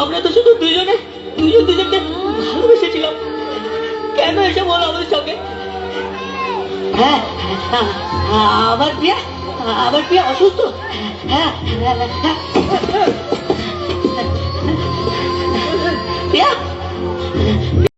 আমরা তো শুধু দুজনে দুজনকে ভালোবেসেছিলাম। কেন এসব হলো আমাদের সঙ্গে? হ্যাঁ, আমার প্রিয়া অসুস্থ। হ্যাঁ, প্রিয়া